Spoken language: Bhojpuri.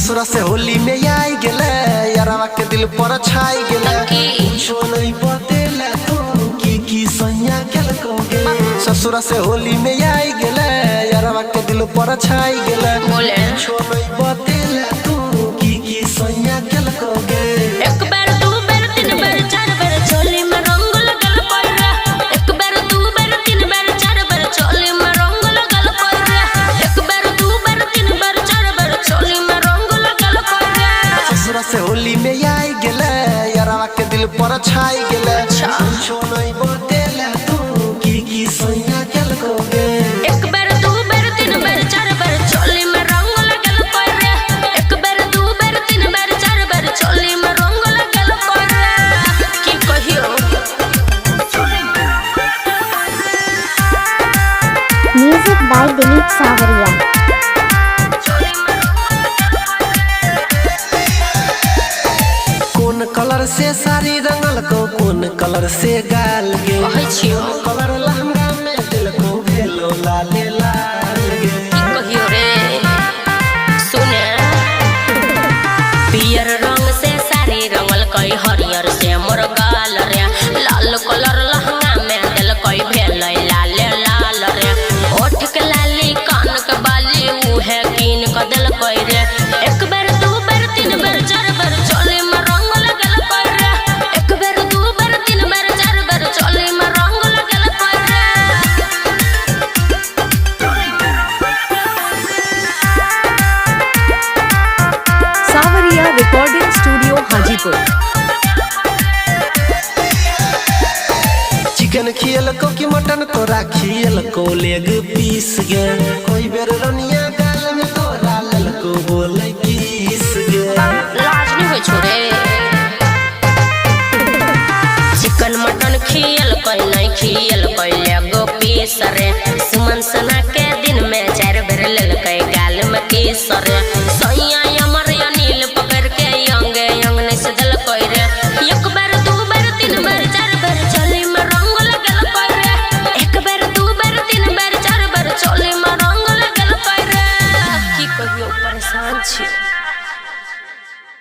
ससुरा से होली में आई गेले यारवा के दिल पर छाई गेले कुछो नहीं बतेला तू की सैया केल कोगे ससुरा से होली में आई गेले यारवा के दिल पर छाई गेले बोले कुछो नहीं बतेला तू की सैया केल कोगे एक बार दो बार तीन बार चार बार चोली में रंग लगल पड़रा एक बार दो बार तीन बार चार बार चोली में रंग लगल पड़रा एक बार दो बार तीन बार चार बार चोली में रंग लगल पड़रा ससुरा से होली में आई गेले यारवा के दिल पर छाई गेले कुछो नहीं बतेला तू की सैया केल कोगे एक बार दो बार तीन बार चार बार चोली में रंग लगल पड़रा एक बार दो बार तीन बार चार बार चोली में रंग लगल पड़रा की कहियो म्यूजिक बाय दिलीप सावरिया। कौन कलर से साड़ी रंगल को कौन कलर से गाल गे कहै छियो कलर लहंगा में दिल को भेलो लाले लाल गे की कहियो रे सुने पियर रंग से साड़ी रंगल कई हरियर से मोर गाल रे लाल कलर लहंगा में दिल कई भेल लाल लाल रे ओठ के लाली कान के बाली उहे कीन के दिल कई रे एक बार दो बार तीन बार चार बार चोली में रंग लगल पड़रा एक बार दो बार तीन बार चार बार चोली में रंग लगल पड़रा सावरिया रिकॉर्डिंग स्टूडियो हाजीपुर। चिकन खियल को कि मटन तोरा खियल को लेग पीस गे कोई बेर रनिया गाल में तोरा लल को बोले किस गे लाज नहीं होय छोरे चिकन मटन खियल कोई नहीं खियल कोई लेगो पीस रे सुमन सना के दिन में चार बेर लेल कई गाल में किस रे सैया अमर अनिल पकड़ के यंगे यंग ने से दल कोई रे एक बार दो बार तीन बार चार बार चोली में रंग लगल पड़रा एक बार दो बार तीन बार चार बार चोली में रंग लगल पड़रा की कहियो परेशान छी।